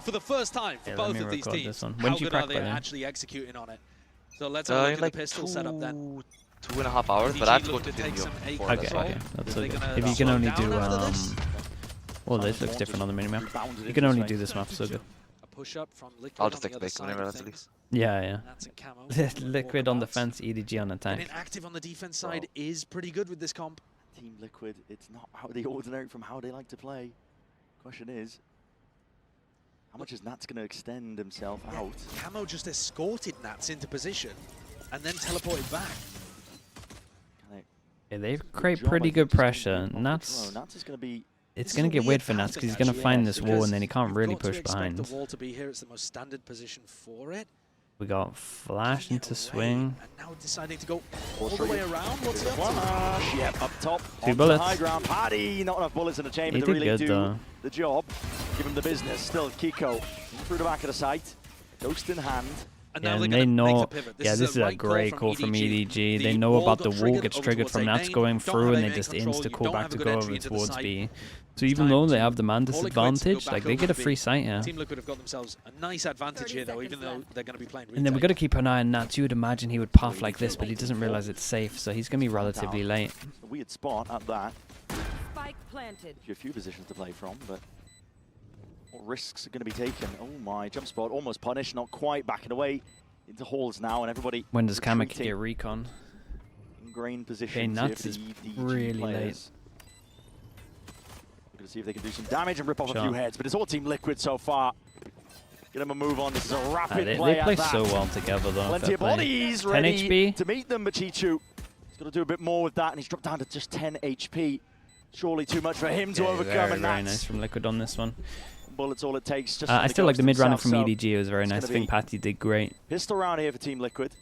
For the first time for both of these teams, how good are they actually executing on it? So let's have a look at like the pistol setup then. 2.5 hours, but I have to go to take some Okay, that's okay. If you can only do well, this looks different on the minimap. You can only do this map so good. I'll just take the bacon whenever that's least. Yeah. Liquid on defense, EDG on attack. Getting active on the defense side is pretty good with this comp. Team Liquid, it's not out of the ordinary from how they like to play. Question is, how much is Nats going to extend himself out? Camo just escorted Nats into position and then teleported back. Yeah, they create pretty good pressure. Nats is going to be... It's going to get weird for Nats because he's going to find this wall and then he can't really push behind. The wall to be here. It's the most standard position for it. We got flash into swing. And now deciding to go all the way around. What's the flash? Yep, up top. 2 bullets. High ground. Paddy, not enough bullets in the chamber to really do the job. Give him the business. Still, Kiko through the back of the site. Ghost in hand. And yeah, and they know, this is a great call from EDG. They know about the wall gets triggered from Nats going through and they just insta-call back to go over towards B. So even though they have the man disadvantage, like they get a free sight here. Team Liquid have got themselves a nice advantage here though, even though they're going to be playing retake. And then we've got to keep an eye on Nats. You would imagine he would puff like this, but he doesn't realize it's safe, so he's going to be relatively late. A weird spot at that. Spike planted. A few positions to play from, but what risks are going to be taken? Oh my, jump spot almost punished, not quite, backing away into halls now, and everybody. When does Kamek get recon? Ingrained position. Okay, Nuts is really late. We're going to see if they can do some damage and rip off a few heads, but it's all Team Liquid so far. Get them a move on. This is a rapid play. They play so well together though. Plenty of bodies 10 ready HP. to meet them, but Chichu he's got to do a bit more with that, and he's dropped down to just 10 HP. Surely too much for him to overcome. And very nice from Liquid on this one. Bullets all it takes. Just I still like the mid runner from EDG. It was very nice. I think Patty did great. Pistol round here for Team Liquid.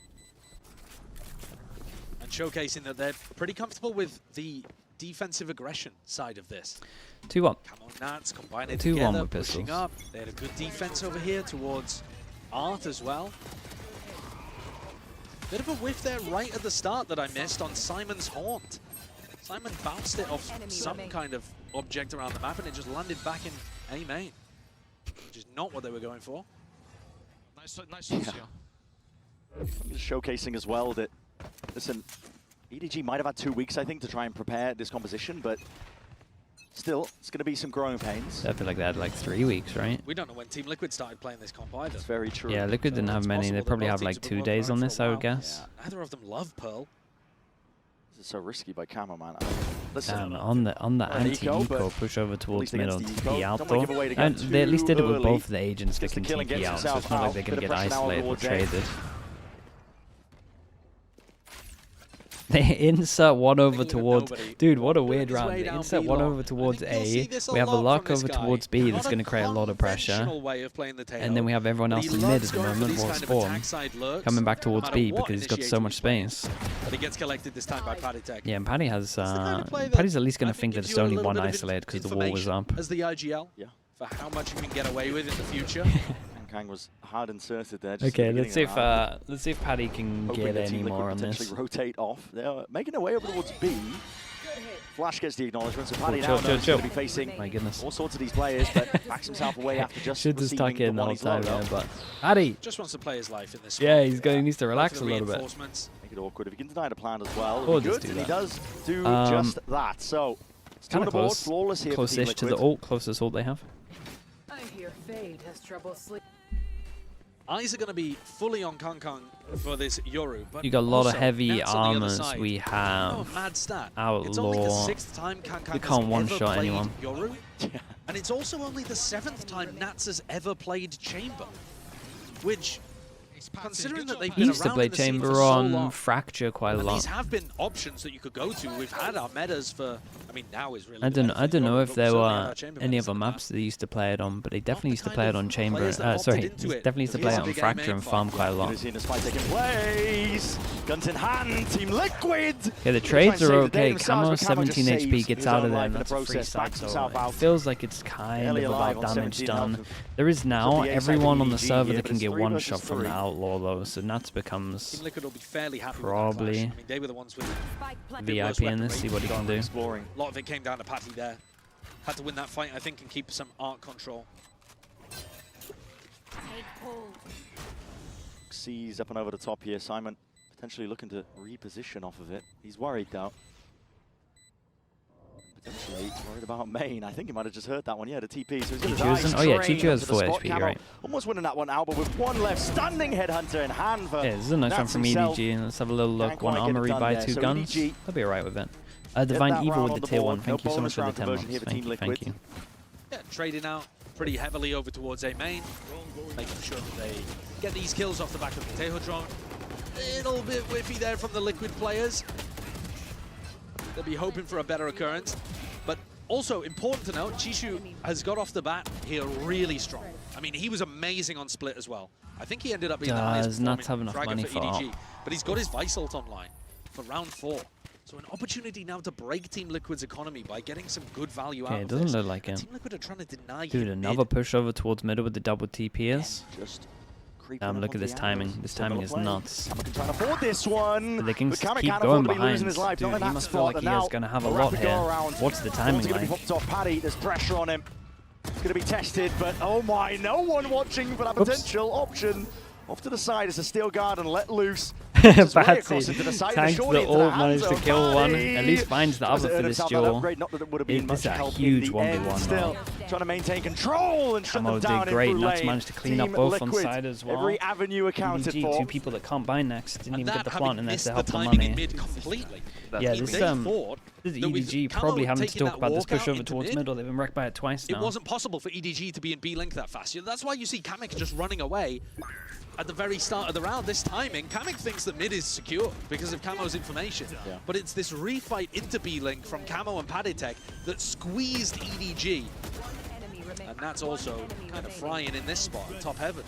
And showcasing that they're pretty comfortable with the defensive aggression side of this. 2-1. Come on, Nats, combine it together, with pushing pistols. up. They had a good defense over here towards Art as well. Bit of a whiff there right at the start that I missed on Simon's Haunt. Simon bounced it off some kind of object around the map and it just landed back in A main, which is not what they were going for. Nice just showcasing as well that, listen, EDG might have had 2 weeks, I think, to try and prepare this composition, but still, it's going to be some growing pains. I feel like they had like 3 weeks, right? We don't know when Team Liquid started playing this comp either. That's very true. Yeah, Liquid didn't have many. They probably have like 2 days on this, I would guess. Yeah. Neither of them love Pearl. This is so risky by Camo, man. I mean, listen, on the anti-eco push over towards middle TP out though. And they at least did it with both of the agents that can TP out, so it's not like they're going to get isolated or traded. They insert one over towards... Dude, what a weird round. They insert one over towards A. We have a lock over towards B that's going to create a lot of pressure. And then we have everyone else in mid at the moment, while Spawn, coming back towards B because he's got so much space. But he gets collected this time by Paddy Tech. Yeah, and Paddy has... Paddy's at least going to think that it's only one isolated because the wall was up. As the IGL, for how much you can get away with in the future. Kang was hard inserted there. Okay, let's see if Paddy can get any more on this. Rotate off. They're making their way over towards B. Flash gets the acknowledgement, so Paddy now knows he's going to be facing all sorts of these players, but backs himself away after just should tuck in the whole time there, but Paddy just wants to play his life in this. Yeah, he needs to relax a little bit. Make it awkward. If he can deny the plan as well, it'll be good, and he does do just that. So it's kind of close, flawless here. Close-ish to the ult, closest ult they have. I hear Fade has trouble sleeping. Eyes are going to be fully on Kong for this Yoru. But you got a lot of heavy armors. We have Outlaw. It's only the 6th time we can't one-shot anyone. Yoru. And it's also only the 7th time Nats has ever played Chamber. Which, considering that they've been used to play Chamber on Fracture quite a lot. These have been options that you could go to. We've had our metas for... I mean, now is really... I don't know if there were any other maps they used to play it on, but they definitely used to play it on Chamber. Sorry, definitely used to play it on Fracture and Farm quite a lot. Guns in hand, Team Liquid. Okay, the trades are okay. Camo 17 HP gets out of there, and that's a free side, so it feels like it's kind of about damage done. There is now everyone on the server that can get one shot from the Outlaw though, so Nats becomes probably VIP in this. See what he can do. A lot of it came down to Patty there. Had to win that fight, I think, and keep some art control. Sees up and over the top here. Simon potentially looking to reposition off of it. He's worried though. Potentially worried about main. I think he might have just hurt that one. Yeah, the TP. So he's going to oh yeah, Chichu has full HP, you're right. Almost winning that one out, but with one left, stunning headhunter in hand for. Yeah, this is a nice one from EDG. Let's have a little look. One armory by two guns. They'll be alright with it. Divine Evil with the tier 1. Thank you so much for the 10 months. Thank you. Yeah, trading out pretty heavily over towards A main, making sure that they get these kills off the back of the Tejo drone. A little bit whiffy there from the Liquid players. They'll be hoping for a better occurrence. But also important to note, Chishu has got off the bat here really strong. I mean, he was amazing on split as well. I think he ended up being the highest performing fragger for EDG. But he's got his Vice ult online for round 4. So an opportunity now to break Team Liquid's economy by getting some good value out of it doesn't look like it. Team Liquid are trying to deny Dude, another push over towards middle with the double TPs. Look at this timing. This timing is nuts. Trying to afford this one. But they can keep going behind. Dude, he must feel like he is going to have a lot here. What's the timing like? Paddy, there's pressure on him. It's going to be tested, but oh my, no one watching for that potential option. Off to the side, it's a steel guard and let loose. Batsy tanks the ult, managed to kill one, at least finds the other for this duel. It's a huge 1v1 still trying to maintain control and shut them down. Did great, Nuts managed to clean up both on side as well. Every avenue accounted for. 2 people that can't buy next, didn't even get the plant in there to help the money. Yeah, this EDG probably having to talk about this push over towards middle. They've been wrecked by it twice now. It wasn't possible for EDG to be in B-Link that fast. That's why you see Kamek just running away at the very start of the round. This timing, Kamek thinks that mid is secure because of Camo's information. Yeah. But it's this refight into B-Link from Camo and Paditek that squeezed EDG. And that's also kind of flying in this spot, top heaven.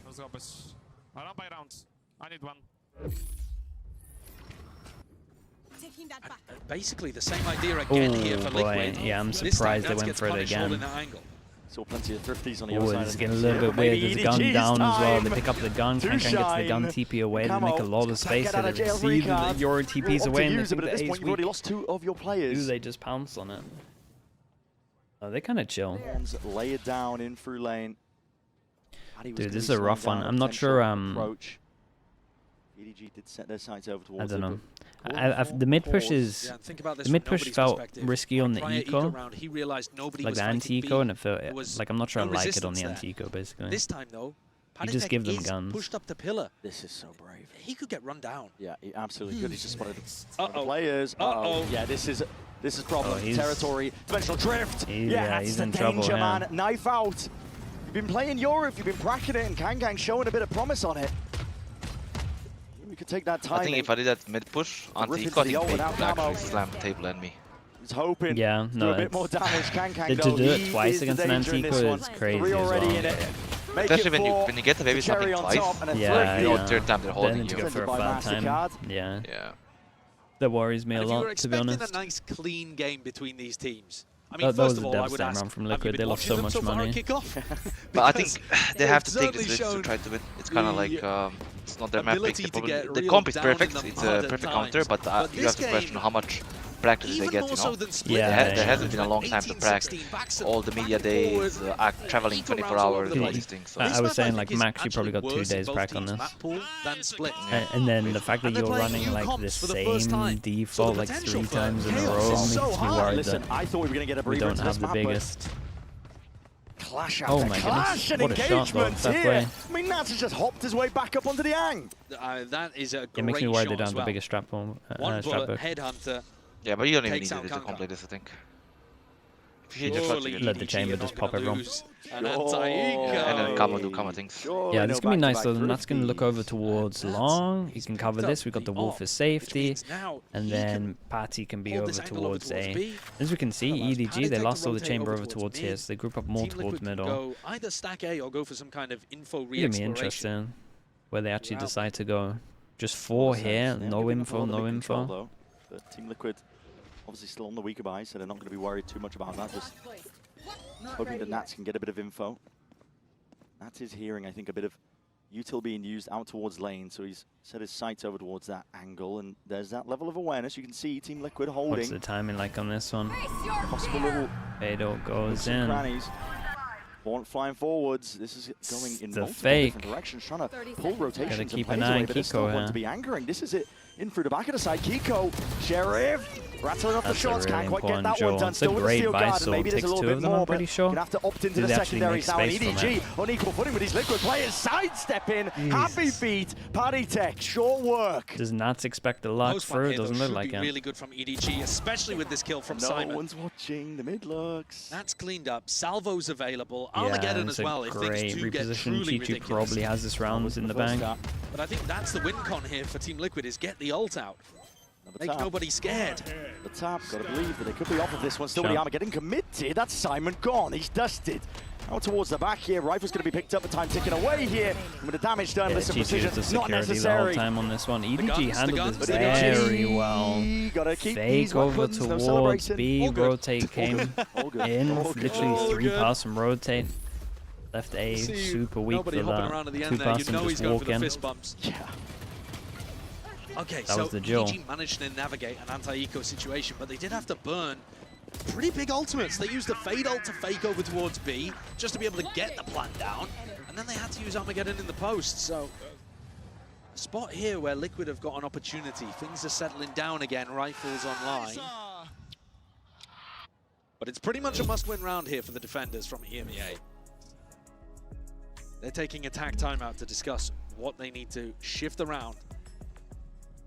Let's go, boys. Round by rounds. I need one. Basically the same idea again here for Liquid. Yeah, I'm surprised they went for it again. Saw plenty of thrifties on the other side. This is getting a little bit weird. There's a gun down as well. They pick up the gun. Kankan gets the gun TP away. They make a lot of space. They see that your TP's away and they think that A's weak. Lost 2 of your players. Do they just pounce on it? Oh, they kind of chill. Lay it down in through lane. Dude, this is a rough one. I'm not sure. EDG did set their sights over towards I don't know. The mid push is the mid push felt risky on the eco, like the anti-eco, and it felt like I'm not sure I like it on the anti-eco basically. This time though, you just give them guns. Pushed up the pillar. This is so brave. He could get run down. Yeah, he absolutely could. He's just spotted players. Yeah, this is problem territory. Dimensional drift. Yeah, he's in trouble, man. Knife out. You've been playing Europe. You've been bracketing it, and Kangang showing a bit of promise on it. You could take that time. I think if I did that mid push, anti-eco, he would actually slam the table and me. He's hoping to do a bit more damage. To do it twice against an anti-eco is crazy as well. Especially when you get the baby something twice. Yeah. Third time they're holding then to you. go for a bad time. Yeah. That worries me a lot, to be honest. If you were expecting a nice clean game between these teams, I mean, that was a devastating round from Liquid. They lost so much money. But I think they have to take this risk to try to win. It's kind of like it's not their map pick. The comp is perfect. It's a perfect counter, but you have to question how much practice they get, you know? There hasn't been a long time to practice. All the media days, traveling 24 hours, all these things. So. I was saying, like, Max, you probably got 2 days practice on this. And then the fact that you're running, like, the same default, like, 3 times in a row makes me worried that we don't have the biggest. Oh my goodness, what a shot though, that play. I mean, Nats has just hopped his way back up onto the Ang. That is a great it makes me worried they don't have well. the biggest strap book. Headhunter. Yeah, but you don't even need it to complete this, I think. If you just let the chamber just pop everyone. And then Kamo do Kamo things. Yeah, this can be nice though. That's going to look over towards long. He can cover this. We got the wall for safety. And then Patty can be over towards A. As we can see, EDG, they lost all the chamber over towards here, so they group up more towards middle. Either stack A or go for some kind of info re-exploration. It'll be interesting where they actually decide to go. Just 4 here, no info, no info. Team Liquid obviously still on the weaker buy, so they're not going to be worried too much about that. Just hoping that Nats can get a bit of info. Nats is hearing, I think, a bit of util being used out towards lane, so he's set his sights over towards that angle, and there's that level of awareness. You can see Team Liquid holding. What's the timing like on this one? Possible little Fado goes in. Crannies. Flying forwards. This is going in the multiple fake. different directions, trying to pull rotations and keep plays an eye away, on but there's Kiko still one here. to be angering. This is it. In through the back of the side, Kiko, Sheriff, rattling off the That's a shots, really can't quite get important that duel. one done. It's a Still with the great steel vice guard, and sword. maybe there's Takes a little two bit of them, more, I'm but pretty sure. gonna have to opt into Do the they actually make secondaries now. And space from EDG on equal footing with these liquid players, sidestepping, happy feet, Paddy Tech, short work. Does Nats expect the luck Post-fight through? here, though, Doesn't look should like be it. really good from EDG, especially with this kill from No Simon. one's watching, the mid looks. That's cleaned up. Salvo's available. Yeah, Armageddon it's as well a if things great do get reposition. truly Chi ridiculous. probably has this round in the bank. But I think that's the win con here for Team Liquid is get the ult out. Make nobody scared. The tap, got to believe that they could be off of this one. Still with the Sure. Armageddon committed. That's Simon gone. He's dusted. Out towards the back here. Rifle's going to be picked up. The time ticking away here. And with the damage done, Yeah, listen, Chi precision, was the not security the necessary. whole time on this one. EDG guns, handled the this guns. very well. Gotta keep these Fake over weapons, no towards celebration. B, All good. rotate came All good. in, All good. literally All 3 good. pass from rotate. Left A, See, super weak nobody for hopping around at the that. end 2 there. pass You know and he's just going for walk the in. fist bumps. Yeah. Okay, That so was the duel. EDG managed to navigate an anti-eco situation, but they did have to burn pretty big ultimates. They used the Fade ult to fake over towards B, just to be able to get the plant down, and then they had to use Armageddon in the post, so... A spot here where Liquid have got an opportunity. Things are settling down again, rifles online. But it's pretty much a must-win round here for the defenders from EMEA. They're taking attack timeout to discuss what they need to shift around.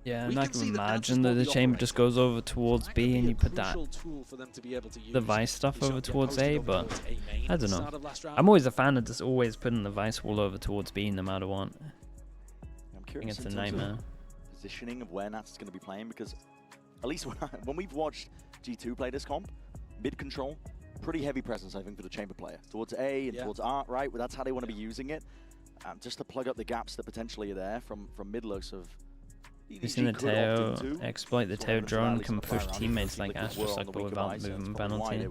Yeah, We and I can can see that Nats imagine that will the be chamber operating. just goes over towards That B could and be you a put that crucial tool for them to be able to use. the Vice stuff You saw over them get towards posted A, over but towards A main I at don't the know. start of last round. I'm always a fan of just always putting the Vice wall over towards B no matter what. I'm I think curious it's in a terms of nightmare. positioning of where Nats is going to be playing, because at least when we've watched G2 play this comp, mid control, pretty heavy presence, I think, for the chamber player. Towards A and towards R, right? Well, that's how they want to be using it. Just to plug up the gaps that potentially are there from mid looks of You've seen the Teo exploit. The Teo drone can push teammates like Astrosuck, but without movement penalty.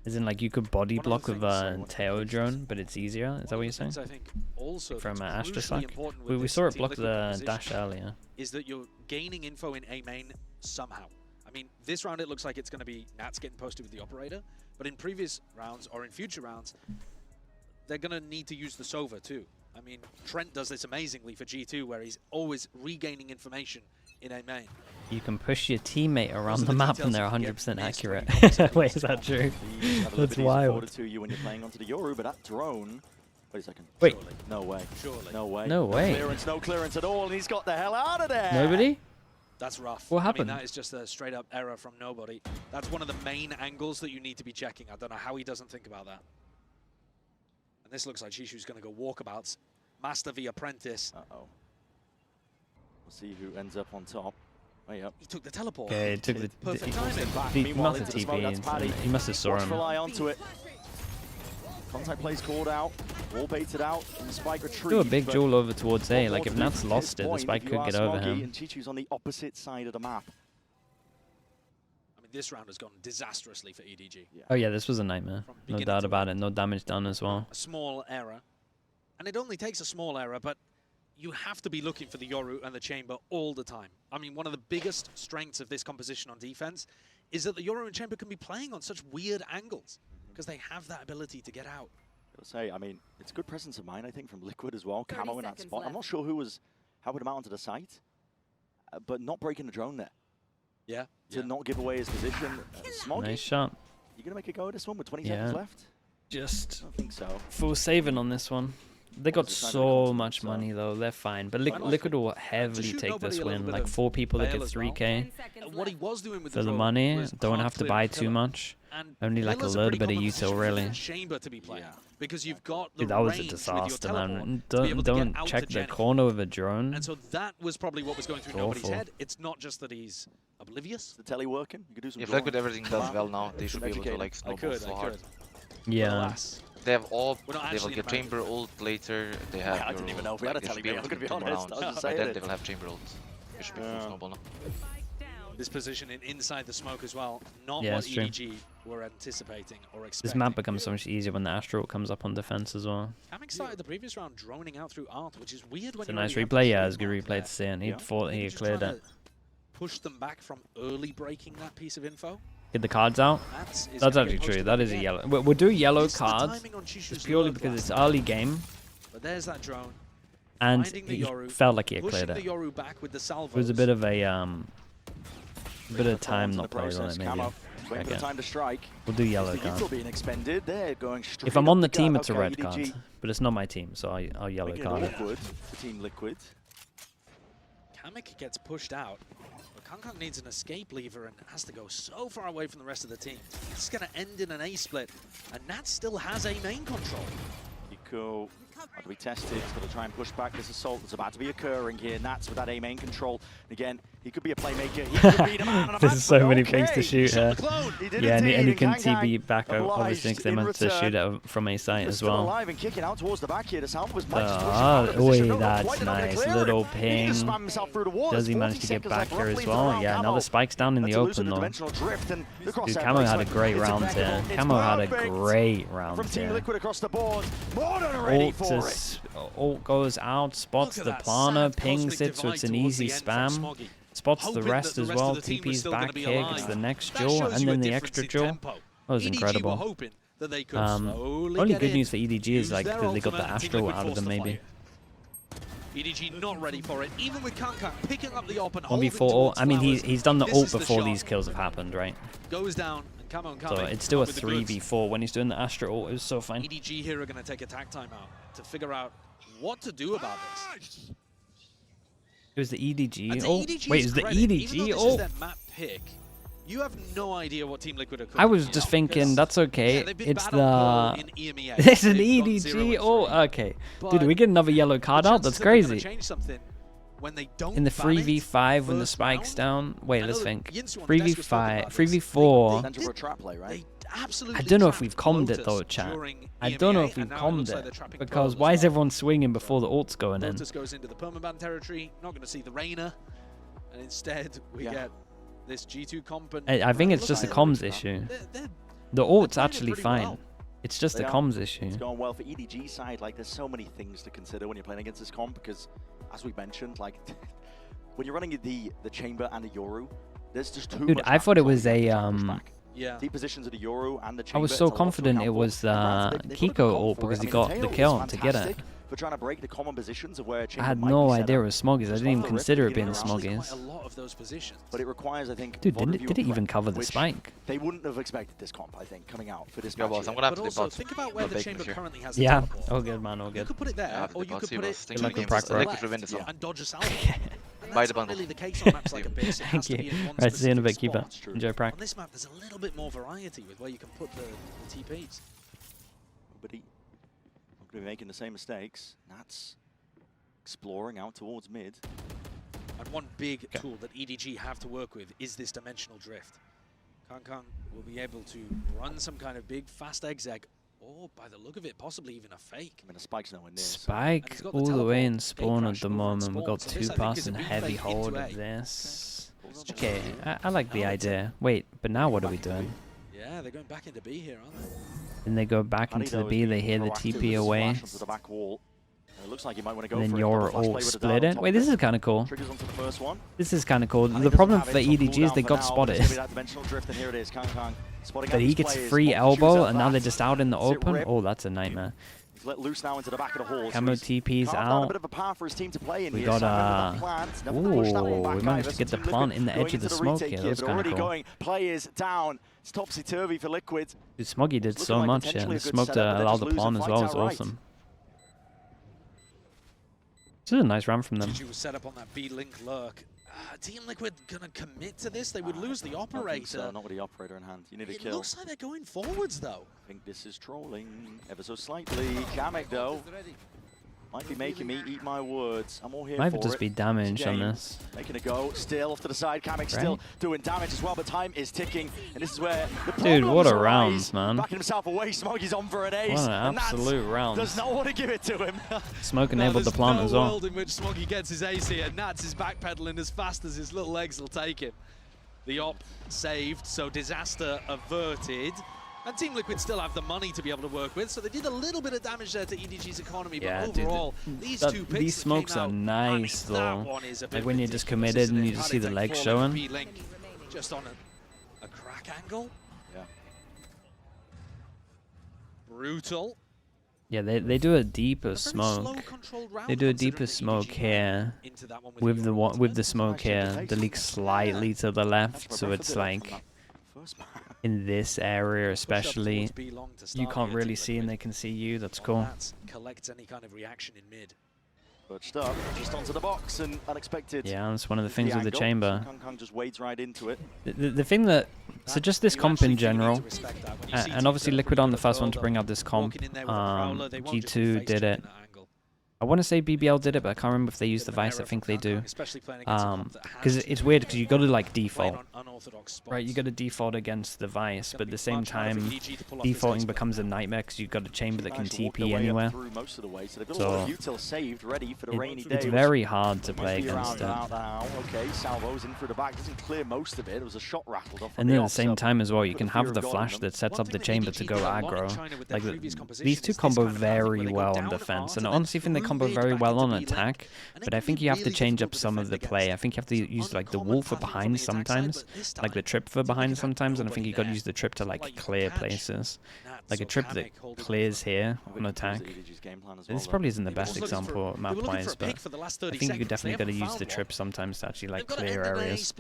As in, like, you could body block with a Teo drone, but it's easier. Is that what you're saying? I think also From that's crucially Astrosuck? important with We this saw it Team block Liquid the proposition dash earlier. is that you're gaining info in A main somehow. I mean, this round it looks like it's going to be Nats getting posted with the operator, but in previous rounds or in future rounds, they're going to need to use the Sova too. I mean, Trent does this amazingly for G2, where he's always regaining information in A main. You can push your teammate around Those are the the map and details they're you can get 100% missed when accurate. you constantly Wait, is that true? That's wild. To you when you're playing onto the Yoru, but that drone. Wait a second. Wait. Surely. No way. Surely. No way. No way. No clearance at all, and he's got the hell out of there. Nobody? That's rough. What I happened? mean, that is just a straight up error from nobody. That's one of the main angles that you need to be checking. I don't know how he doesn't think about that. And this looks like Shishu's going to go walkabouts. Master v Apprentice. Uh-oh. We'll see who ends up on top. Way up. He took the teleport. Okay, it took the... Perfect he timing. Meanwhile, must have into the smoke, that's TP. Paddy. He must have saw Watchful him. eye onto it. Contact plays called out. Wall baited out. And the spike retreat. Do a big but duel over towards A. what Like, more if to do Nats from lost his it, the point spike if could you get are over Smoggy, him. And Chichu's on the opposite side of the map. I mean, this round has gone disastrously for EDG. Yeah. Oh yeah, this was a nightmare. From No beginning doubt to about end. it. No damage done as well. A small error. And it only takes a small error, but you have to be looking for the Yoru and the Chamber all the time. I mean, one of the biggest strengths of this composition on defense is that the Yoru and Chamber can be playing on such weird angles because they have that ability to get out. I'll say, I mean, it's good presence of mind, I think, from Liquid as well. 30 Camo in that seconds spot. I'm left. not sure who was helping him out onto the site, but not breaking the drone there Yeah. to not give away his position. Smoggy, Nice shot. you gonna make a go at this one with 20 Yeah. seconds left? Just I don't think so. full saving on this one. They got It's a sign of so confidence, much so- money though, they're fine. But Why not? Liquid will To heavily shoot take nobody this a little win. bit Like of 4 people that bail get as well. 3k 10 seconds What he left. was doing with for the drone money. was Don't hard have to clear buy and too killer. much. And Only like a Miller's little pretty bit of common util, position for really. the Chamber to be playing because you've got the Dude, that was a range with your disaster, teleport man. to be able to get Don't out check to the Jenny. corner with a drone. And so that was probably what was going through It's nobody's awful. head. It's not just that he's oblivious. The telly working? You could do some If drone. Liquid everything does well now, they should be able to Educated. like I snowball could, so I hard. could. Yeah. Alas. They have all. We're not They will actually get in America. chamber ult later. They have. I didn't even know if we had a they should telly be game, able I'm gonna be to honest. round. I was just By saying then it. they will have chamber ult. They should be full snowball now. This positioning inside the smoke as well, not Yeah, what it's true. EDG were anticipating or expecting. This map becomes so much easier when the Astral comes up on defense as well. Camming started the previous round droning out through Art, which is weird when It's a you nice already have replay. the Yeah, it's a good trademark replay there. to see. And Yeah. he thought Maybe he just cleared trying it. to push them back from early breaking that piece of info. Get the cards out. That's actually true. That is a yellow. We'll do yellow cards just purely because it's early game. But there's that drone. And he felt like he had cleared it. It was a bit of time not played on it, maybe. We'll do yellow card. If I'm on the team, it's a red card. But it's not my team, so I'll yellow card it. Team Liquid. Kamek gets pushed out. But Kang needs an escape lever and has to go so far away from the rest of the team. This is going to end in an A split. And Nat still has A main control. Eco. How do we test it? He's got to try and push back this assault that's about to be occurring here. Nats with that A main control. Again, he could be a playmaker. He could be the man on a There's so many things to shoot here. Yeah, and he can TB back obviously because they meant to shoot it from A site as well. Alive and kicking out towards the back here. That's nice. Little ping. Does he manage to get back here as well? Yeah, now the spike's down in the open though. Dude, Camo had a great round here. Camo had a great round here. Ult goes out, spots the planner, pings it, so it's an easy spam. Spots the rest as well, TP's back here, gets the next jewel, and then the extra jewel. That was incredible. Only good news for EDG is like that they got the Astral out of them maybe. EDG not ready for it, even with Kang picking up the op and 1v4 ult. I mean, he's done the ult before these kills have happened, right? Goes down. So it's still a 3v4 when he's doing the Astra ult. It was so fine. EDG here are going to take a tag time out to figure out what to do about this. It was the EDG ult? Wait, is the EDG ult? Their map pick, you have no idea what Team Liquid are cooking. I was just thinking, that's okay. It's the... It's an EDG ult? Okay. Dude, we get another yellow card out? That's crazy. In the 3v5 when the spike's down. Wait, let's think. 3v5, 3v4. I don't know if we've commed it though, chat. I don't know if we've commed it because why is everyone swinging before the ult's going in? Goes into the permaban territory. Not going to see the Reina, and instead we get this G2 comp. I think it's just a comms issue. The ult's actually fine. It's just a comms issue. It's going well for EDG side. Like, there's so many things to consider when you're playing against this comp because, as we mentioned, like when you're running the chamber and the Yoru, there's just too much. Dude, I thought it was a deep positions of the Yoru and the chamber. I was so confident it was Kiko ult because he got the kill to get it. For trying to break the common positions of where I had no idea it was Smoggies. I didn't even consider it being the Smoggies. But it requires, I think, dude, did it even cover the spike? They wouldn't have expected this comp, I think, coming out for this match. I'm gonna have to also think about where the chamber currently has the teleport. Oh good, man, oh good. You could put it there, or you could put it to like and dodge a salvo. Buy the bundle. Really the case on maps like Abyss. Thank you. Right, see you in a bit, keeper. Enjoy prac. On this map, there's a little bit more variety with where you can put the TPs. But he not going to be making the same mistakes. Nats exploring out towards mid. And one big tool that EDG have to work with is this dimensional drift. Kang will be able to run some kind of big fast exec, or by the look of it, possibly even a fake. I mean, the spike's nowhere near. Spike all the way in spawn at the moment. We've got 2 pass and heavy hold of this. Okay, I like the idea. Wait, but now what are we doing? Yeah, they're going back into B here, aren't they? Then they go back into the B, they hear the TP away. It looks like you might want to go and then for your ult split it. Wait, this is kind of cool. This is kind of cool. The problem for EDG is they got spotted. But he gets free elbow, and now they're just out in the open. Oh, that's a nightmare. Let loose now into the back of the hall. Camo TP's out. We got ooh, we managed to get the plant in the edge of the smoke here. That's kind of cool. Players down. It's topsy-turvy for Liquid. Dude, Smoggy did so much here. The smoke to allow the plant as well was awesome. This is a nice round from them. GG was set up on that B-Link lurk. Team Liquid gonna commit to this? They would lose the operator. So. Not with the operator in hand. You need a kill. It looks like they're going forwards though. I think this is trolling ever so slightly. Kamek though might be making me eat my words. I'm all here for it. Might just be damage on this. Making a go. Still off to the side. Kamek still doing damage as well, but time is ticking. And this is where the dude, what a round, man. Backing himself away. Smoggy's on for an ace. What an absolute round. Does not want to give it to him. Smoke enabled the plant as well. World in which Smoggy gets his ace here. Nats is backpedaling as fast as his little legs will take him. The op saved, so disaster averted. And Team Liquid still have the money to be able to work with, so they did a little bit of damage there to EDG's economy, but overall, these smokes are nice though. Like when you're just committed and you just see the legs showing. Just on A crack angle. Yeah. Brutal. Yeah, they do a deeper smoke. They do a deeper smoke here with the smoke here. The leak slightly to the left, so it's like in this area especially, you can't really see and they can see you. That's cool. Collects any kind of reaction in mid. Pushed up, just onto the box and unexpected. Yeah, that's one of the things with the chamber. Kong just wades right into it. The thing that, so just this comp in general, and obviously Liquid on the first one to bring out this comp. G2 did it. I want to say BBL did it, but I can't remember if they used the Vice. I think they do. Because it's weird because you got to like default. Right, you got to default against the Vice, but at the same time, defaulting becomes a nightmare because you've got a chamber that can TP anywhere. So it's very hard to play against it. Okay, Salvo's in through the back, doesn't clear most of it. It was a shot rattled off. And then at the same time as well, you can have the flash that sets up the chamber to go aggro. Like these two combo very well on defense, and I honestly think they combo very well on attack. But I think you have to change up some of the play. I think you have to use like the wall for behind sometimes, like the trip for behind sometimes, and I think you got to use the trip to like clear places. Like a trip that clears here on attack. This probably isn't the best example map-wise, but I think you definitely got to use the trip sometimes to actually like clear areas.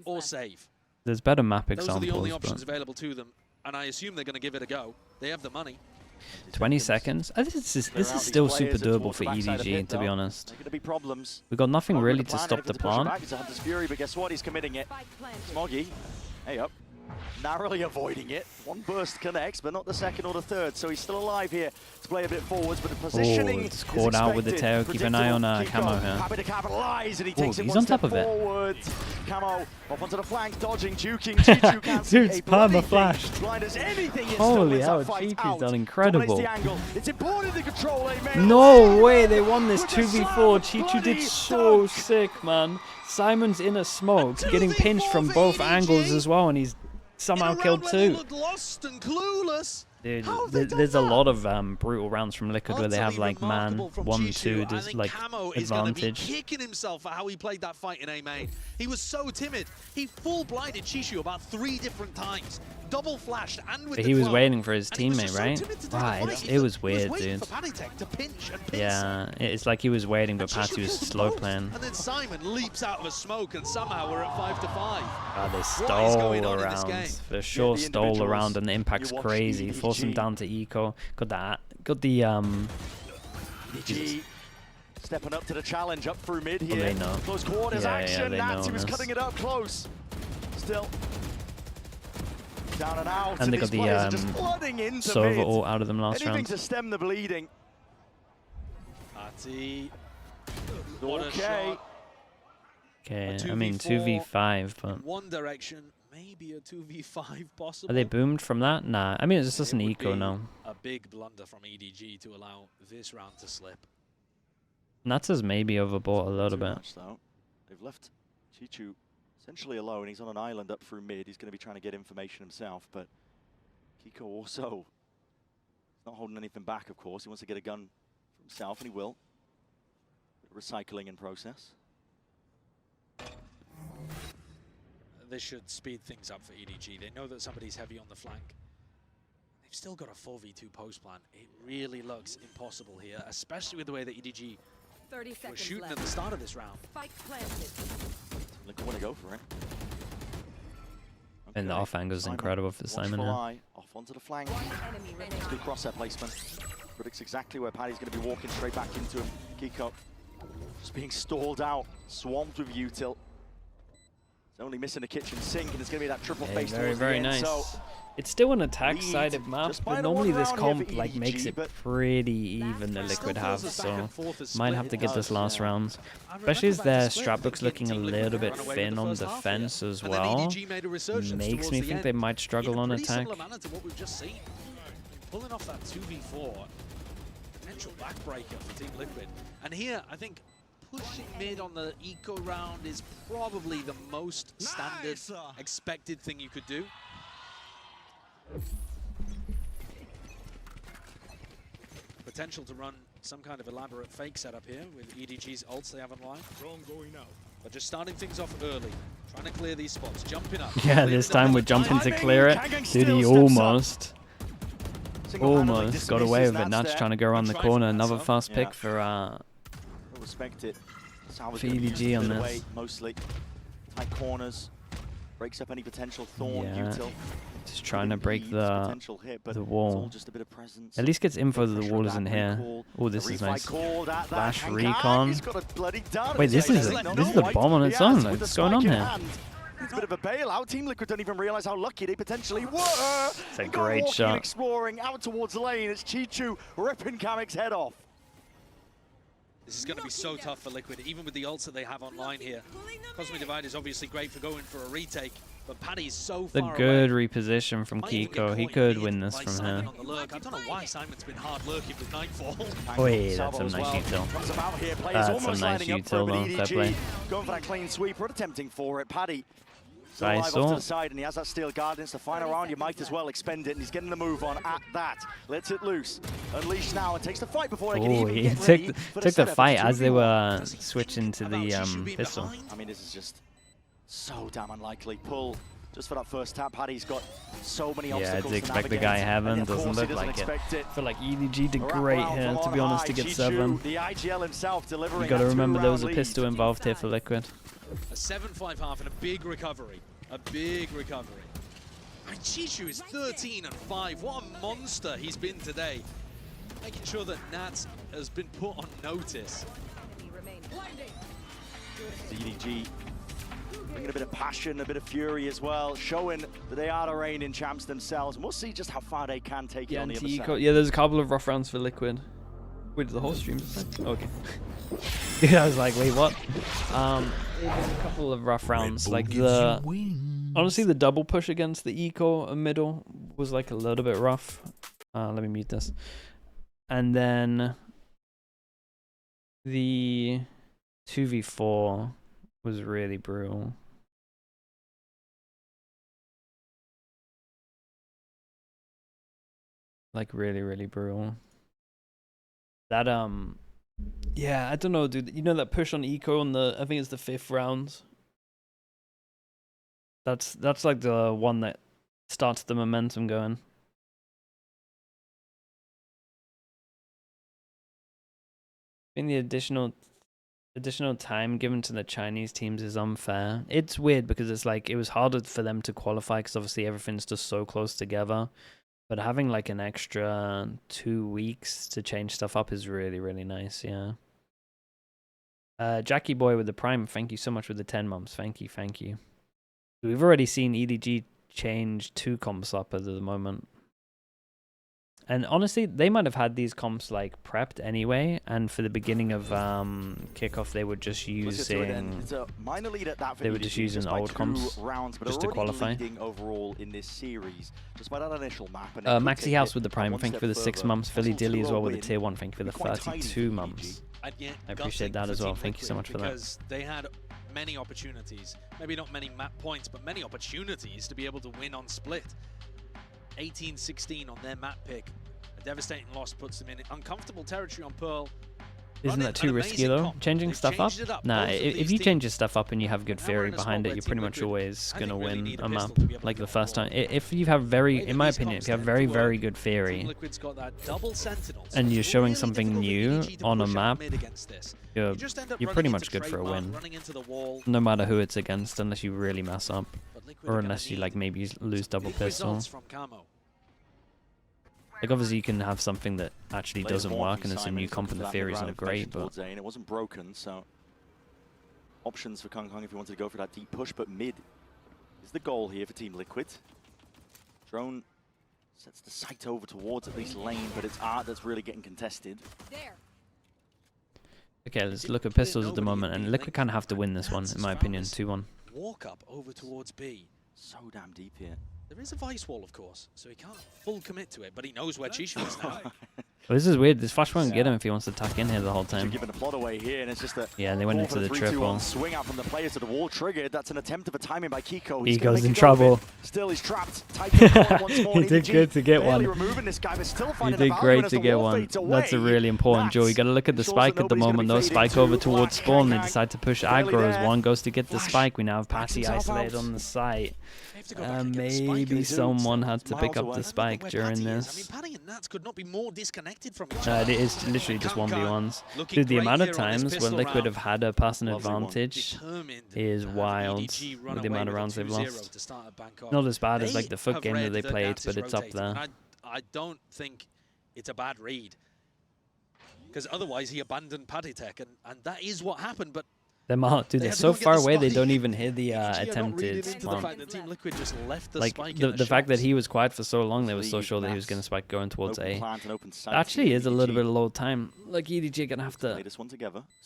Or save. There's better map examples. Those are the only options available to them, and I assume they're going to give it a go. They have the money. 20 seconds. This is still super doable for EDG, to be honest. We've got nothing really to stop the plant. But guess what? He's committing it. Smoggy, hey up. Narrowly avoiding it. One burst connects, but not the second or the third. So he's still alive here to play a bit forwards, but the positioning it's caught out with the tail. Keep an eye on Camo here. Happy to capitalize, and he takes it he's one on top step of it. forwards. Camo off onto the flank, dodging, juking. Chichu can't Dude's perma flashed. Holy hell, Chichu's done incredible. It's important to control a man. No way, they won this 2v4. Chichu did so sick, man. Simon's in a smoke, getting pinched from both angles as well, and he's somehow killed two. Dude, there's a lot of brutal rounds from Liquid where they have like man 1-2 does like advantage. Kicking himself for how he played that fight in A main. He was so timid. He full blinded Chishu about 3 different times. Double flashed and with he was waiting for his teammate, right? Wow, it was weird, dude. Yeah, it's like he was waiting, but Patty was slow playing. And then Simon leaps out of a smoke, and somehow we're at 5 to 5. They stole around. For sure, stole around, and the impact's crazy. Force him down to eco. Got the EDG stepping up to the challenge, up through mid here. They know. Close quarters action. Nats, he was cutting it up close. Still. Down and out, and they got the Sova all out of them last round. To stem the bleeding. Okay. Okay, I mean 2v5, but in one direction, maybe a 2v5 possible. Are they boomed from that? Nah, I mean it's just an eco now. A big blunder from EDG to allow this round to slip. Nats has maybe overbought a little bit. They've left Chichu essentially alone. He's on an island up through mid. He's going to be trying to get information himself, but Kiko also not holding anything back, of course. He wants to get a gun for himself, and he will. Recycling in process. This should speed things up for EDG. They know that somebody's heavy on the flank. They've still got a 4v2 post plan. It really looks impossible here, especially with the way that EDG were shooting at the start of this round. Look, I want to go for it. Okay. And the off angle is incredible for Simon here. Off onto the flank. Good crosshair placement. Predicts exactly where Paddy's going to be walking straight back into him. Kiko just being stalled out, swamped with util. It's only missing a kitchen sink, and it's going to be that triple face. Very nice. So it's still an attack-sided map, but normally this comp like makes it pretty even the Liquid have, so might have to get this last round. Especially as their strat book's looking a little bit thin on defense as well. Makes me think they might struggle on attack. Pulling off that 2v4, potential backbreaker for Team Liquid. And here, I think pushing mid on the eco round is probably the most standard, expected thing you could do. Potential to run some kind of elaborate fake setup here with EDG's ults they have online. Drone going out. but just starting things off early, trying to clear these spots, jumping up. Yeah, this time we're jumping to clear it. Dude, he almost got away with it. Nat's trying to go around the corner. Another fast pick for EDG on this. Mostly tight corners, breaks up any potential thorn. Util. Just trying to break the wall. Just a bit of presence. At least gets info that the wall isn't here. Oh, this is nice. Flash recon. Wait, this is the bomb on its own. Like, what's going on here? It's a bit of a bailout. Team Liquid don't even realize how lucky they potentially were. It's a great shot. Exploring out towards lane. It's Chichu ripping Kamek's head off. This is going to be so tough for Liquid, even with the ults that they have online here. Cosmic Divide is obviously great for going for a retake, but Paddy's so far away. The good reposition from Kiko. He could win this from here. I don't know why Simon's been hard lurking with Nightfall. Oh, yeah, that's some nice util. That's some nice util though, fair play. Going for that clean sweep, or attempting for it. Paddy. Nice Off to the side, and he has that Steel Guardians. The final round, you might as well expend it, and he's getting the move on at that. Lets it loose. Unleashed now, and takes the fight before they can even get ready took the fight as they were switching to the pistol. I mean, this is just so damn unlikely. Pull just for that first tap. Paddy's got so many obstacles. Yeah, I'd expect the guy heaven. Doesn't look like it. I feel like EDG did great here, to be honest, to get 7. The IGL himself delivering. You got to remember there was a pistol involved here for Liquid. A 7-5 half and a big recovery. A big recovery. And Chichu is 13-5. What a monster he's been today. Making sure that Nats has been put on notice. EDG bringing a bit of passion, a bit of fury as well, showing that they are the reigning champs themselves. And we'll see just how far they can take it on the other side. Yeah, there's a couple of rough rounds for Liquid. Wait, the whole stream? Okay. Dude, I was like, wait, what? There's a couple of rough rounds. Like honestly, the double push against the eco middle was like a little bit rough. Let me mute this. And then the 2v4 was really brutal. Like really, really brutal. That yeah, I don't know, dude. You know that push on eco on the, I think it's the 5th round. That's like the one that starts the momentum going. I think the additional time given to the Chinese teams is unfair. It's weird because it's like it was harder for them to qualify because obviously everything's just so close together. But having like an extra 2 weeks to change stuff up is really, really nice, yeah. Jackie Boy with the Prime, thank you so much with the 10 months. Thank you, thank you. We've already seen EDG change 2 comps up at the moment. And honestly, they might have had these comps like prepped anyway, and for the beginning of kickoff, they were just using old comps just to qualify. Overall in this series, just by that initial map. Maxi House with the Prime, thank you for the 6 months. Philly Dilly as well with the tier 1, thank you for the 32 months. I appreciate that as well. Thank you so much for that. Because they had many opportunities, maybe not many map points, but many opportunities to be able to win on split. 18-16 on their map pick. A devastating loss puts them in uncomfortable territory on Pearl. Isn't that too risky though? Changing stuff up? Nah, if you change your stuff up and you have good theory behind it, you're pretty much always gonna win a map like the first time. If you have in my opinion, if you have very, very good theory and you're showing something new on a map, you're pretty much good for a win. No matter who it's against, unless you really mess up. Or unless you like maybe lose double pistol. Like obviously you can have something that actually doesn't work and it's a new comp and the theory's not great, but it wasn't broken, so options for Kong Kong if you wanted to go for that deep push, but mid is the goal here for Team Liquid. Drone sets the sight over towards at least lane, but it's Art that's really getting contested. Okay, let's look at pistols at the moment, and Liquid kind of have to win this one, in my opinion, 2-1. Walk up over towards B. So damn deep here. There is a vice wall, of course, so he can't full commit to it, but he knows where Chishu is now. Well, this is weird. This flash won't get him if he wants to tuck in here the whole time. Giving a plot away here, and it's just a they went into the triple. Swing out from the players to the wall triggered. That's an attempt of a timing by Kiko. He goes in trouble. Still, he's trapped. He did good to get one. This guy, but still He did great to get one. That's a really important jewel. You got to look at the spike at the moment. Though spike over towards spawn. They decide to push aggros. One goes to get the spike. We now have Patty isolated on the site. Maybe someone had to pick up the spike during this. It is literally just 1v1s. Dude, the amount of times where Liquid have had a passing advantage is wild with the amount of rounds they've lost. Not as bad as like the FUT game that they played, but it's up there. I don't think it's a bad read, because otherwise he abandoned Paddy Tech, and that is what happened. But dude, they're so far away they don't even hear the attempted spawn. Like the fact that he was quiet for so long, they were so sure that he was going to spike going towards A. Actually is a little bit of low time. Like EDG gonna have to.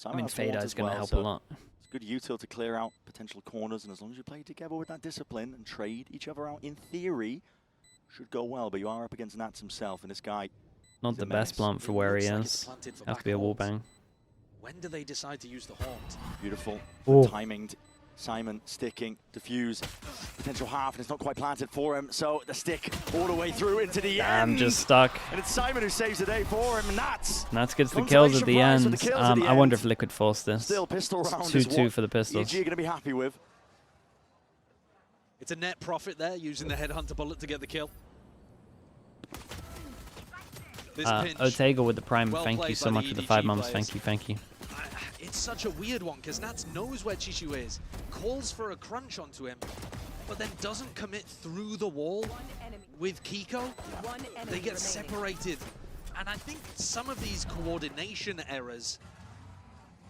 I mean, Fader is gonna help a lot. It's good util to clear out potential corners, and as long as you play together with that discipline and trade each other out, in theory, should go well. But you are up against Nats himself, and this guy. Not the best plant for where he is. Have to be a wallbang. When do they decide to use the haunt? Beautiful. Timinged. Simon sticking, diffuse, potential half, and it's not quite planted for him. So the stick all the way through into the end. I'm just stuck. And it's Simon who saves the day for him. Nats gets the kills at the end. I wonder if Liquid forced this. Still pistol round. 2-2 for the pistols. EDG going to be happy with. It's a net profit there, using the headhunter bullet to get the kill. Otega with the prime. Thank you so much for the 5 months. Thank you. It's such a weird one, because Nats knows where Chishu is, calls for a crunch onto him, but then doesn't commit through the wall with Kiko. They get separated. And I think some of these coordination errors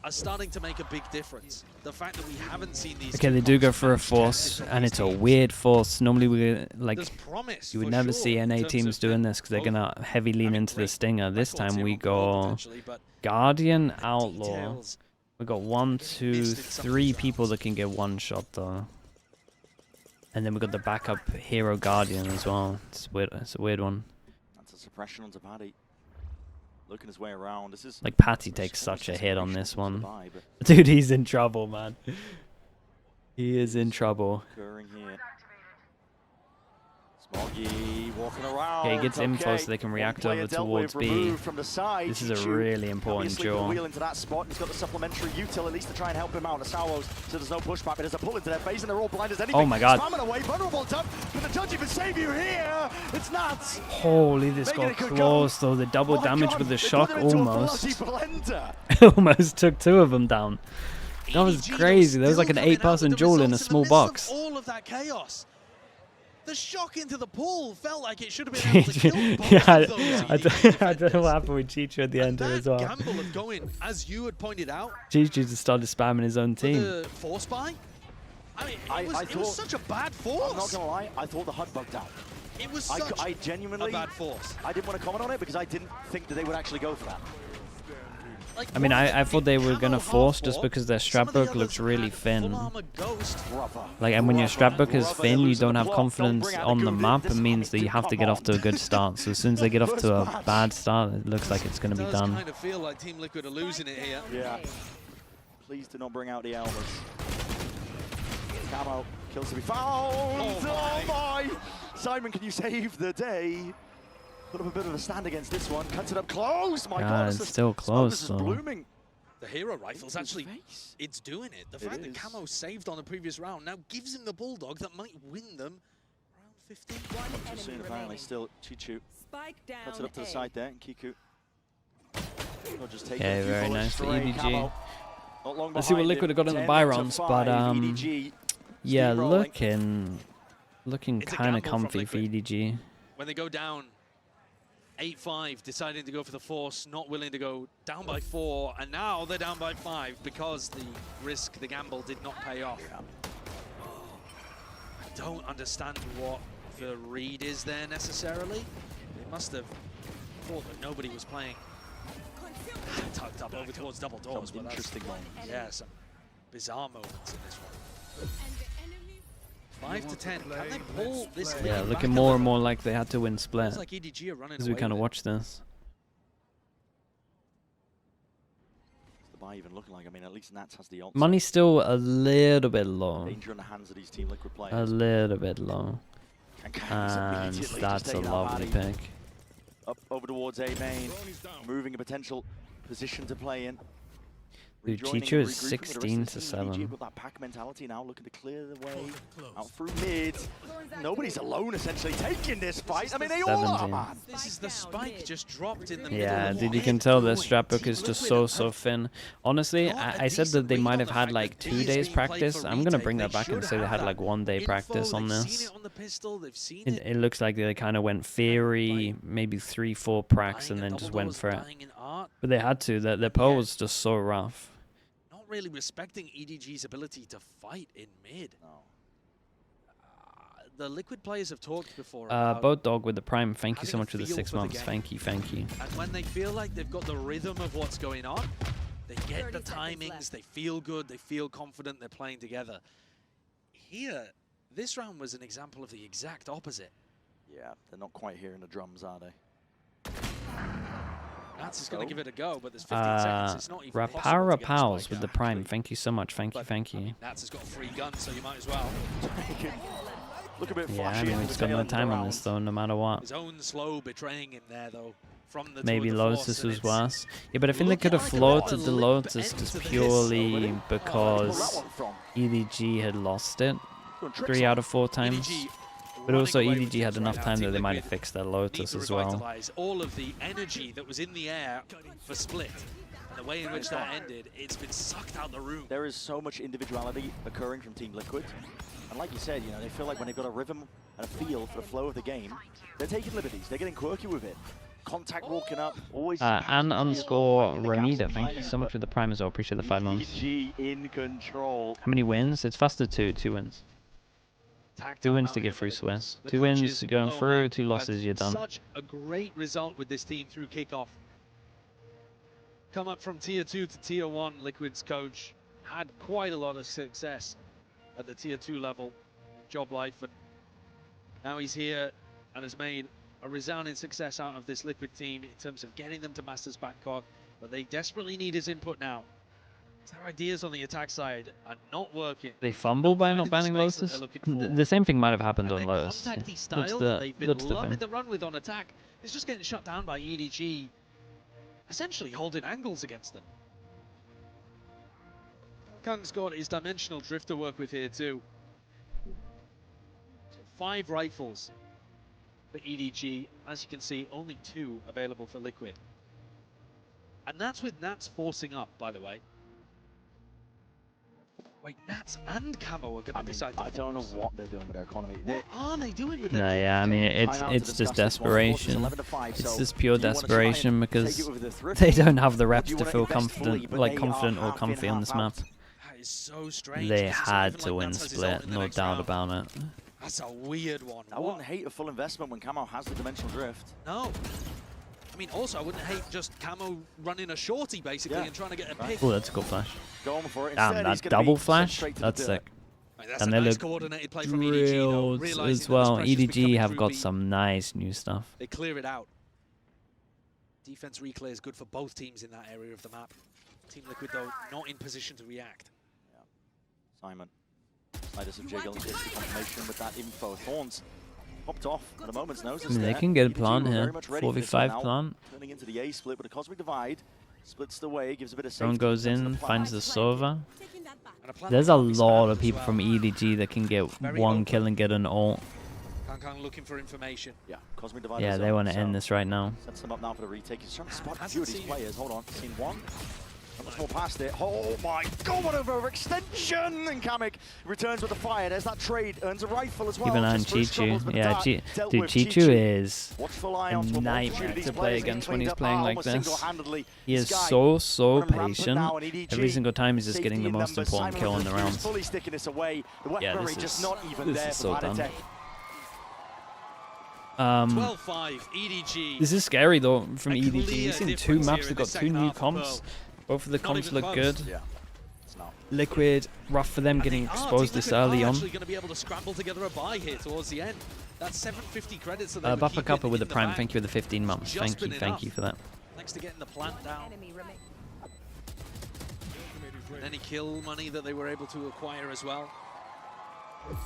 are starting to make a big difference. The fact that we haven't seen these. Okay, they do go for a force, and it's a weird force. Normally, you would never see NA teams doing this because they're gonna heavy lean into the stinger. This time we go Guardian Outlaw. We got 1, 2, 3 people that can get one shot though, and then we got the backup hero Guardian as well. It's weird. It's a weird one. That's a suppression onto Paddy. Looking his way around. This is like Patty takes such a hit on this one. Dude, he's in trouble, man. He is in trouble. Smoggy walking around. Okay, he gets info so they can react over towards B. This is a really important duel. Wheel into that spot. He's got the supplementary util at least to try and help him out. Asawos, so there's no pushback, but there's a pull into their face and they're all blind as anything. Oh my god. Away, vulnerable tough. Can the judge even save you here? It's nuts. Holy, this got close though. The double damage with the shock almost. Almost took 2 of them down. That was crazy. There was like an 8-person duel in a small box. All of that chaos. The shock into the pool felt like it should have been able to kill both of those. I don't know what happened with Chichu at the end as well. Gamble of going, as you had pointed out, Chichu just started spamming his own team. The force buy? I mean, it was such a bad force. I'm not going to lie, I thought the HUD bugged out. It was such I genuinely, a bad force. I didn't want to comment on it because I didn't think that they would actually go for that. Like, I mean, I thought they were going to force just because their strat book looks really thin. Like, and when your strat book is thin, you don't have confidence on the map. It means that you have to get off to a good start. So as soon as they get off to a bad start, it looks like it's going to be done. It does kind of feel like Team Liquid are losing it here. Yeah. Please do not bring out the Elmas. Camo kills to be found. Oh my! Simon, can you save the day? Put up a bit of a stand against this one. Cuts it up close. My God, it's still close though. Blooming. The hero rifle's actually, it's doing it. The fact that Camo saved on the previous round now gives him the bulldog that might win them round 15. Too soon, apparently. Still, Chichu cuts it up to the side there, and Kiku. Okay, very nice for EDG. Let's see what Liquid have got in the buy rounds, but yeah, looking kind of comfy for EDG. When they go down 8-5, deciding to go for the force, not willing to go down by 4, and now they're down by 5 because the risk, the gamble did not pay off. I don't understand what the read is there necessarily. They must have thought that nobody was playing tucked up over towards double doors. Some interesting moments. Yeah, some bizarre moments in this one. 5 to 10. Can they pull this? Yeah, looking more and more like they had to win split. Like EDG are running as we kind of watch this. the buy even looking like? I mean, at least Nats has the ult. Money's still a little bit low. Danger in the hands of these Team Liquid players. A little bit low. And that's a lovely pick. Up over towards A main, moving a potential position to play in. Dude, Chicho is 16-7. With that pack mentality now, looking to clear the way out through mid. Nobody's alone, essentially, taking this fight. I mean, they all are, man. This is the spike just dropped in the middle. Yeah, dude, you can tell their strat book is just so thin. Honestly, I said that they might have had like 2 days practice. I'm going to bring that back and say they had like 1 day practice on this. It looks like they kind of went theory, maybe 3-4 pracs, and then just went for it. But they had to. Their poll was just so rough. Not really respecting EDG's ability to fight in mid. No. The Liquid players have talked before about Boat Dog with the Prime. Thank you so much for the 6 months. Thank you, thank you. And when they feel like they've got the rhythm of what's going on, they get the timings, they feel good, they feel confident, they're playing together. Here, this round was an example of the exact opposite. Yeah, they're not quite hearing the drums, are they? Nats is going to give it a go, but there's 15 seconds. It's not even Rapara Pals with the Prime. Thank you so much. Thank you, thank you. Nats has got a free gun, so you might as well. Look a bit Yeah, I mean, we've got no time on this, though, no matter what. His own slow betraying him there, though. From the Maybe Lotus was worse. Yeah, but I think they could have floated the Lotus just purely because EDG had lost it 3 out of 4 times. But also EDG had enough time that they might have fixed their Lotus as well. All of the energy that was in the air for Split, and the way in which that ended, it's been sucked out the room. There is so much individuality occurring from Team Liquid. And like you said, you know, they feel like when they've got a rhythm and a feel for the flow of the game, they're taking liberties, they're getting quirky with it. Contact walking up, always. Ann_Ramida, thank you so much for the Prime as well. Appreciate the 5 months. EDG in control. How many wins? It's faster 2 wins. 2 wins to get through Swiss. 2 wins going through, 2 losses, you're done. Such a great result with this team through kickoff. Come up from tier 2 to tier 1. Liquid's coach had quite a lot of success at the tier 2 level, job life, and now he's here and has made a resounding success out of this Liquid team in terms of getting them to Masters Bangkok, but they desperately need his input now. Their ideas on the attack side are not working. They fumble by not banning Lotus? The same thing might have happened on Lotus. They've been loving the run with on attack. It's just getting shut down by EDG, essentially holding angles against them. Kang's got his dimensional drift to work with here too. So 5 rifles for EDG. As you can see, only 2 available for Liquid. And that's with Nats forcing up, by the way. Wait, Nats and Camo are going to decide. I don't know what they're doing with their economy. What are they doing with it? No, yeah, I mean, it's just desperation. It's just pure desperation because they don't have the reps to feel confident, confident or comfy on this map. That is so strange. They had to win Split, no doubt about it. That's a weird one. I wouldn't hate a full investment when Camo has the dimensional drift. No. I mean, also, I wouldn't hate just Camo running a shorty, basically, and trying to get a pick. Oh, that's a good flash. Going for it. Damn, that double flash? That's sick. Right, that's and a they nice look coordinated play from EDG, drilled as well. EDG have got some nice new stuff. They clear it out. Defense reclear is good for both teams in that area of the map. Team Liquid, though, not in position to react. Yeah. Simon. Slightest of jiggle and gets the confirmation with that info. Thorns popped off at a moment's notice. I mean, they can get a plant here. 4v5 plant. Turning into the A split with a cosmic divide. Splits the way, gives a bit of safety. Drone goes in, finds the Sova. There's a lot of people from EDG that can get 1 kill and get an ult. Kang looking for information. Yeah, cosmic divide. Yeah, they want to end this right now. Sets them up now for the retake. He's trying to spot a few of these players. Hold on, seen 1. Not much more past it. Oh my god, what an overextension! And Kamek returns with the fire. There's that trade, earns a rifle as well. Keep an eye on Chichu. Yeah, dude, Chichu is a nightmare to play against when he's playing like this. He is so patient. Every single time he's just getting the most important kill in the rounds. Yeah, this is so done. 12-5, EDG. This is scary though from EDG. He's in 2 maps. They've got 2 new comps. Both of the comps look good. Yeah. Liquid, rough for them getting exposed this early on. Actually going to be able to scramble together a buy here towards the end. That's 750 credits. So Buffer Cuppa with the Prime. Thank you for the 15 months. Thank you for that. Thanks to getting the plant down. And any kill money that they were able to acquire as well.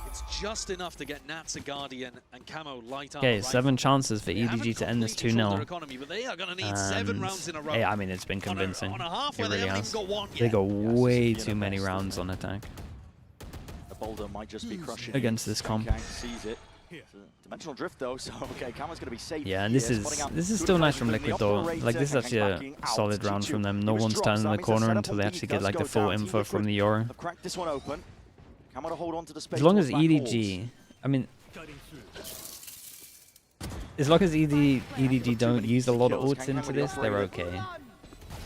It's just enough to get Nats a Guardian and Camo light up. Okay, 7 chances for EDG to end this 2-0. But they are going to need 7 rounds in a row. Yeah, I mean, it's been convincing. On a half it where really they has. They got way too many rounds on attack. The boulder might just be crushing against this comp. Sees it. Dimensional drift though, so okay, Camo's going to be safe. Yeah, and this is still nice from Liquid though. Like, this is actually a solid round from them. No one's turning the corner until they actually get like the full info from the Euro. Cracked this one open. Camo to hold on to the space. As long as EDG, I mean, as long as EDG don't use a lot of ults into this, they're okay. Going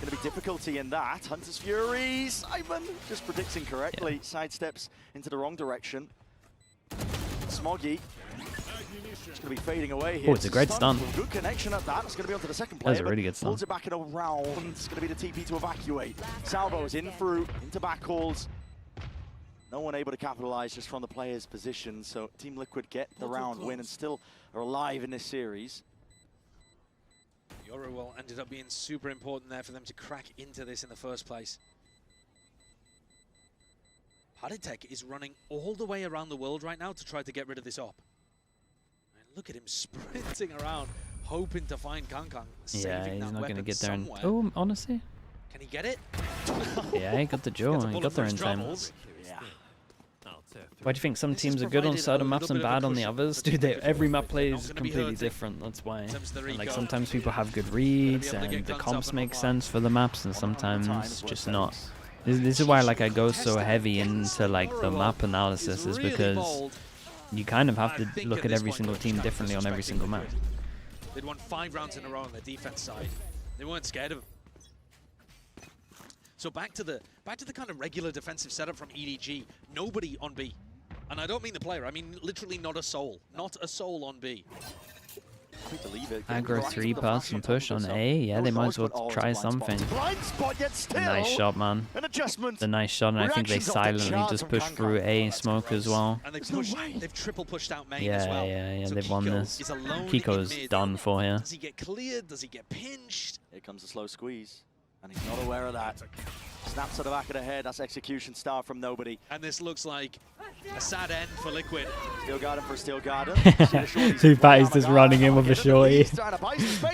to be difficulty in that. Hunter's Fury. Simon just predicts incorrectly. Sidesteps into the wrong direction. Smoggy. It's going to be fading away here. Oh, it's a great stun. Good connection at that. It's going to be onto the second player. That was a really good stun. Pulls it back in a round. It's going to be the TP to evacuate. Salvo's in through, into back calls. No one able to capitalize just from the player's position. So Team Liquid get the round win and still are alive in this series. Euro well ended up being super important there for them to crack into this in the first place. Haritek is running all the way around the world right now to try to get rid of this op. And look at him sprinting around, hoping to find Kangkang. Yeah, he's not going to get there. And oh, honestly. Can he get it? Yeah, he got the Joe. He got there in time. Why do you think some teams are good on certain maps and bad on the others? Dude, every map play is completely different, that's why. And like, sometimes people have good reads and the comps make sense for the maps, and sometimes just not. This is why like I go so heavy into like the map analysis, is because you kind of have to look at every single team differently on every single map. They'd won 5 rounds in a row on their defense side. They weren't scared of him. So back to the kind of regular defensive setup from EDG. Nobody on B. And I don't mean the player, I mean literally not a soul. Not a soul on B. Aggro 3-person push on A. Yeah, they might as well try something. Nice shot, man. The nice shot, and I think they silently just pushed through A smoke as well. And they've triple pushed out main as well. Yeah, they've won this. Kiko's done for here. Does he get cleared? Does he get pinched? Here comes a slow squeeze. And he's not aware of that. Snaps to the back of the head. That's execution star from nobody. And this looks like a sad end for Liquid. Steel Garden for Steel Garden. Two Patty's just running in with a shorty.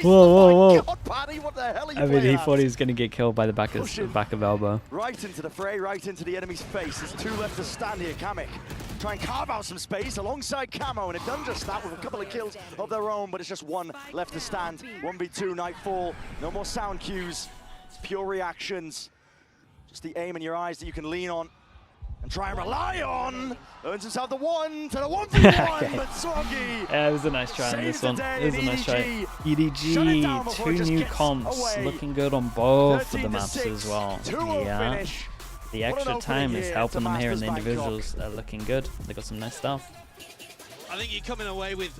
Whoa. God, Patty, what the hell are you he thought he was going to get killed by the back of elbow. Right into the fray, right into the enemy's face. There's 2 left to stand here. Kamek try and carve out some space alongside Camo, and they've done just that with a couple of kills of their own, but it's just 1 left to stand. 1v2, Nightfall. No more sound cues. Pure reactions, just the aim in your eyes that you can lean on and try and rely on. Earns himself the 1 to the 1v1, but Swoggy. Yeah, it was a nice try on this one. It was a nice try. EDG, 2 new comps, looking good on both of the maps as well. Yeah, the extra time is helping them here in the individuals. They're looking good. They got some nice stuff. I think you're coming away with